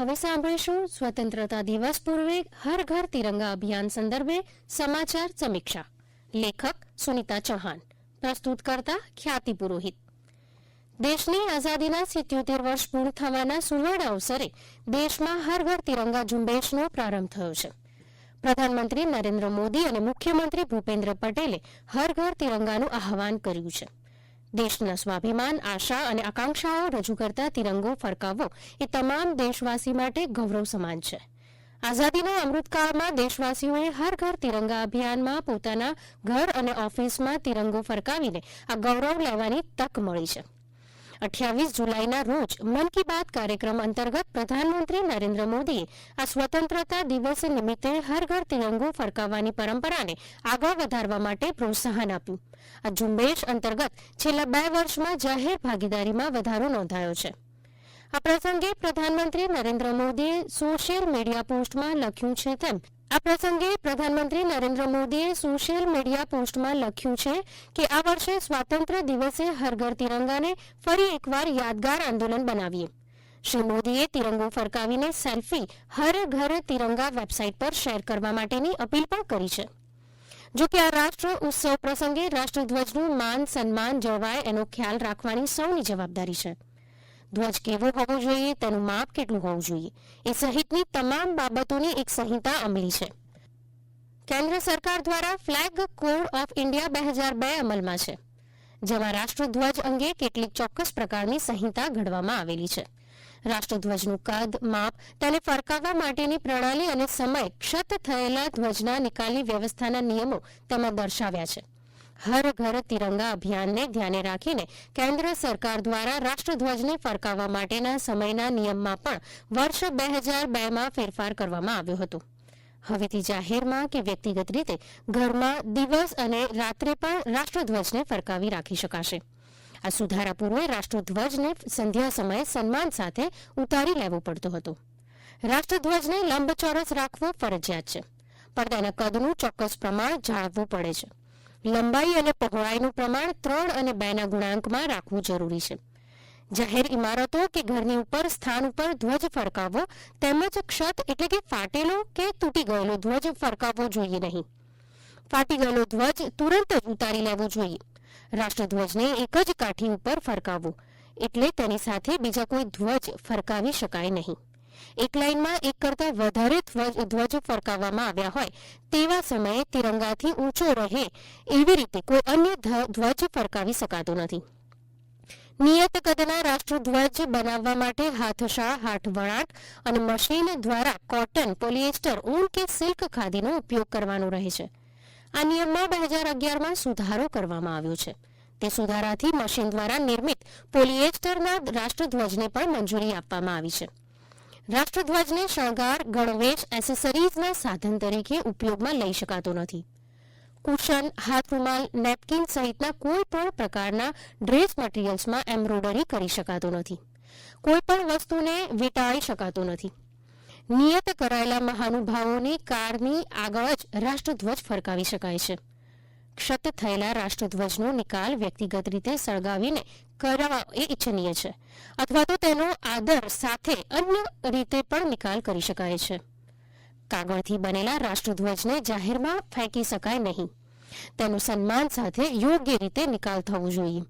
હવે સાંભળીશું સ્વતંત્રતા દિવસ પૂર્વે હર ઘર તિરંગા અભિયાન સંદર્ભે સમાચાર સમીક્ષા. લેખક સુનિતા ચૌહાણ, પ્રસ્તુત કરતા ખ્યાતિ પુરોહિત. દેશની આઝાદીના 77 વર્ષ પૂર્ણ થવાના સુવર્ણ અવસરે દેશમાં હર ઘર તિરંગા ઝુંબેશનો પ્રારંભ થયો છે. પ્રધાનમંત્રી નરેન્દ્ર મોદી અને મુખ્યમંત્રી ભૂપેન્દ્ર પટેલે હર ઘર તિરંગાનું આહવાન કર્યું છે. દેશના સ્વાભિમાન, આશા અને આકાંક્ષાઓ રજૂ કરતા તિરંગો ફરકાવવો એ તમામ દેશવાસી માટે ગૌરવ સમાન છે. આઝાદીના અમૃતકાળમાં દેશવાસીઓએ હર ઘર તિરંગા અભિયાનમાં પોતાના ઘર અને ઓફિસમાં તિરંગો ફરકાવીને આ ગૌરવ લેવાની તક મળી છે. 28 જુલાઈના રોજ મન કી બાત કાર્યક્રમ અંતર્ગત પ્રધાનમંત્રી નરેન્દ્ર મોદીએ આ સ્વતંત્રતા દિવસ નિમિત્તે હર ઘર તિરંગો ફરકાવવાની પરંપરાને આગળ વધારવા માટે પ્રોત્સાહન આપ્યું. આ ઝુંબેશ અંતર્ગત છેલ્લા 2 વર્ષમાં જાહેર ભાગીદારીમાં વધારો નોંધાયો છે. આ પ્રસંગે પ્રધાનમંત્રી નરેન્દ્ર મોદીએ સોશિયલ મીડિયા પોસ્ટમાં લખ્યું છે કે આ વર્ષે સ્વાતંત્ર્ય દિવસે હર ઘર તિરંગાને ફરી એકવાર યાદગાર આંદોલન બનાવીએ. શ્રી મોદીએ તિરંગો ફરકાવીને સેલ્ફી હર ઘર તિરંગા વેબસાઇટ પર શેર કરવા માટેની અપીલ પણ કરી છે. જો કે આ રાષ્ટ્ર ઉત્સવ પ્રસંગે રાષ્ટ્રધ્વજનું માન સન્માન જળવાય એનો ખ્યાલ રાખવાની સૌની જવાબદારી છે. ધ્વજ કેવો હોવો જોઈએ, તેનું માપ કેટલું હોવું જોઈએ, એ સહિતની તમામ બાબતોની એક સંહિતા અમલી છે. કેન્દ્ર સરકાર દ્વારા ફ્લેગ કોડ ઓફ ઇન્ડિયા 2002 અમલમાં છે, જેમાં રાષ્ટ્રધ્વજ અંગે કેટલીક ચોક્કસ પ્રકારની સંહિતા ઘડવામાં આવેલી છે. રાષ્ટ્રધ્વજનું કદ, માપ, તેને ફરકાવવા માટેની પ્રણાલી અને સમય, ક્ષત થયેલા ધ્વજના નિકાલની વ્યવસ્થાના નિયમો તેમાં દર્શાવ્યા છે. હર ઘર તિરંગા અભિયાનને ધ્યાને રાખીને કેન્દ્ર સરકાર દ્વારા રાષ્ટ્રધ્વજને ફરકાવવા માટેના સમયના નિયમમાં પણ વર્ષ 2002માં ફેરફાર કરવામાં આવ્યો હતો. હવેથી જાહેરમાં કે વ્યક્તિગત રીતે ઘરમાં દિવસ અને રાત્રે પણ રાષ્ટ્રધ્વજને ફરકાવી રાખી શકાશે. આ સુધારા પૂર્વે રાષ્ટ્રધ્વજને સંધ્યા સમયે સન્માન સાથે ઉતારી લેવો પડતો હતો. રાષ્ટ્રધ્વજને લંબચોરસ રાખવો ફરજિયાત છે, પણ તેના કદનું ચોક્કસ પ્રમાણ જાળવવું પડે છે. લંબાઈ અને પહોળાઈનું પ્રમાણ 3 અને 2ના ગુણાંકમાં રાખવું જરૂરી છે. જાહેર ઇમારતો કે ઘરની ઉપર સ્થાન ઉપર ધ્વજ ફરકાવવો તેમજ ક્ષત એટલે કે ફાટેલો કે તૂટી ગયેલો ધ્વજ ફરકાવવો જોઈએ નહીં. ફાટી ગયેલો ધ્વજ તુરંત જ ઉતારી લેવો જોઈએ. રાષ્ટ્રધ્વજને એક જ કાઠી ઉપર ફરકાવવો એટલે તેની સાથે બીજા કોઈ ધ્વજ ફરકાવી શકાય નહીં. એક લાઇનમાં એક કરતાં વધારે ધ્વજ ફરકાવવામાં આવ્યા હોય તેવા સમયે તિરંગાથી ઊંચો રહે એવી રીતે કોઈ અન્ય ધ્વજ ફરકાવી શકાતો નથી. નિયત કદના રાષ્ટ્રધ્વજ બનાવવા માટે હાથશાળ, હાથવણાટ અને મશીન દ્વારા કોટન, પોલિએસ્ટર, ઊન કે સિલ્ક ખાદીનો ઉપયોગ કરવાનો રહે છે. આ નિયમમાં 2011માં સુધારો કરવામાં આવ્યો છે. તે સુધારાથી મશીન દ્વારા નિર્મિત પોલિએસ્ટરના રાષ્ટ્રધ્વજને પણ મંજૂરી આપવામાં આવી છે. રાષ્ટ્રધ્વજને શણગાર, ગણવેશ, એસેસરીઝના સાધન તરીકે ઉપયોગમાં લઈ શકાતો નથી. કુશન, હાથ રૂમાલ, નેપકિન સહિતના કોઈ પણ પ્રકારના ડ્રેસ મટીરિયલ્સમાં એમ્બ્રોઇડરી કરી શકાતો નથી. કોઈ પણ વસ્તુને વીંટાળી શકાતો નથી. નિયત કરાયેલા મહાનુભાવોની કારની આગળ જ રાષ્ટ્રધ્વજ ફરકાવી શકાય છે. ક્ષત થયેલા રાષ્ટ્રધ્વજનો નિકાલ વ્યક્તિગત રીતે સળગાવીને કરવા એ ઇચ્છનીય છે, અથવા તો તેનો આદર સાથે અન્ય રીતે પણ નિકાલ કરી શકાય છે. કાગળથી બનેલા રાષ્ટ્રધ્વજને જાહેરમાં ફેંકી શકાય નહીં. તેનું સન્માન સાથે યોગ્ય રીતે નિકાલ થવો જોઈએ.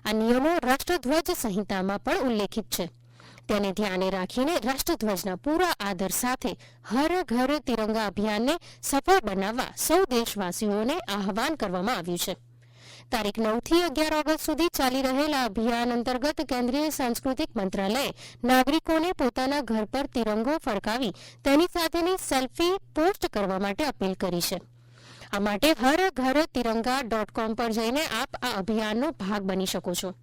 આ નિયમો રાષ્ટ્રધ્વજ સંહિતામાં પણ ઉલ્લેખિત છે. તેને ધ્યાને રાખીને રાષ્ટ્રધ્વજના પૂરા આદર સાથે હર ઘર તિરંગા અભિયાનને સફળ બનાવવા સૌ દેશવાસીઓને આહવાન કરવામાં આવ્યું છે. તારીખ 9 થી 11 ઓગસ્ટ સુધી ચાલી રહેલા અભિયાન અંતર્ગત કેન્દ્રીય સાંસ્કૃતિક મંત્રાલયે નાગરિકોને પોતાના ઘર પર તિરંગો ફરકાવી તેની સાથેની સેલ્ફી પોસ્ટ કરવા માટે અપીલ કરી છે. આ માટે હરઘરતિરંગા.com પર જઈને આપ આ અભિયાનનો ભાગ બની શકો છો.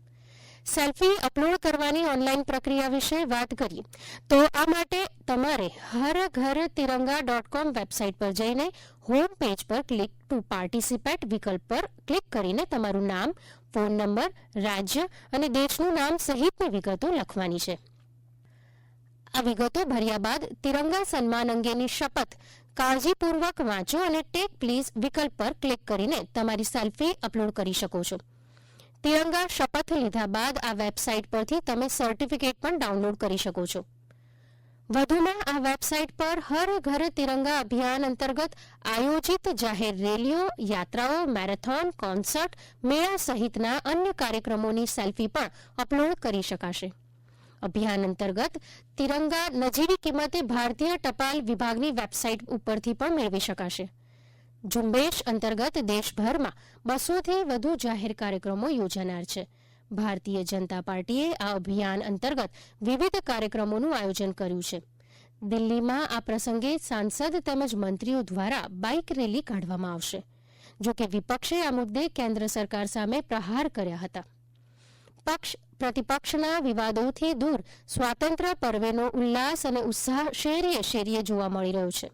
સેલ્ફી અપલોડ કરવાની ઓનલાઈન પ્રક્રિયા વિશે વાત કરીએ તો આ માટે તમારે હરઘરતિરંગા.com વેબસાઇટ પર જઈને હોમ પેજ પર ક્લિક ટુ પાર્ટિસિપેટ વિકલ્પ પર ક્લિક કરીને તમારું નામ, ફોન નંબર, રાજ્ય અને દેશનું નામ સહિતની વિગતો લખવાની છે. આ વિગતો ભર્યા બાદ તિરંગા સન્માન અંગેની શપથ કાળજીપૂર્વક વાંચો અને ટેક પ્લીઝ વિકલ્પ પર ક્લિક કરીને તમારી સેલ્ફી અપલોડ કરી શકો છો. તિરંગા શપથ લીધા બાદ આ વેબસાઇટ પરથી તમે સર્ટિફિકેટ પણ ડાઉનલોડ કરી શકો છો. વધુમાં આ વેબસાઇટ પર હર ઘર તિરંગા અભિયાન અંતર્ગત આયોજિત જાહેર રેલીઓ, યાત્રાઓ, મેરેથોન, કોન્સર્ટ, મેળા સહિતના અન્ય કાર્યક્રમોની સેલ્ફી પણ અપલોડ કરી શકાશે. અભિયાન અંતર્ગત તિરંગા નજીવી કિંમતે ભારતીય ટપાલ વિભાગની વેબસાઇટ ઉપરથી પણ મેળવી શકાશે. ઝુંબેશ અંતર્ગત દેશભરમાં 200થી વધુ જાહેર કાર્યક્રમો યોજાનાર છે. ભારતીય જનતા પાર્ટીએ આ અભિયાન અંતર્ગત વિવિધ કાર્યક્રમોનું આયોજન કર્યું છે. દિલ્હીમાં આ પ્રસંગે સાંસદ તેમજ મંત્રીઓ દ્વારા બાઇક રેલી કાઢવામાં આવશે. જોકે વિપક્ષે આ મુદ્દે કેન્દ્ર સરકાર સામે પ્રહાર કર્યા હતા. પક્ષ પ્રતિપક્ષના વિવાદોથી દૂર સ્વાતંત્ર્ય પર્વેનો ઉલ્લાસ અને ઉત્સાહ શેરીએ શેરીએ જોવા મળી રહ્યો છે.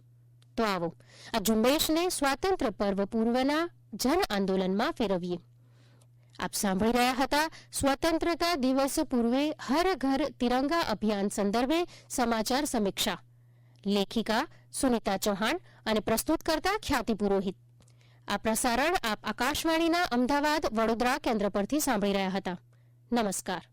તો આવો આ ઝુંબેશને સ્વાતંત્ર્ય પર્વ પૂર્વના જન આંદોલનમાં ફેરવીએ. આપ સાંભળી રહ્યા હતા સ્વતંત્રતા દિવસ પૂર્વે હર ઘર તિરંગા અભિયાન સંદર્ભે સમાચાર સમીક્ષા. લેખિકા સુનિતા ચૌહાણ અને પ્રસ્તુતકર્તા ખ્યાતિ પુરોહિત. આ પ્રસારણ આપ આકાશવાણીના અમદાવાદ વડોદરા કેન્દ્ર પરથી સાંભળી રહ્યા હતા. નમસ્કાર.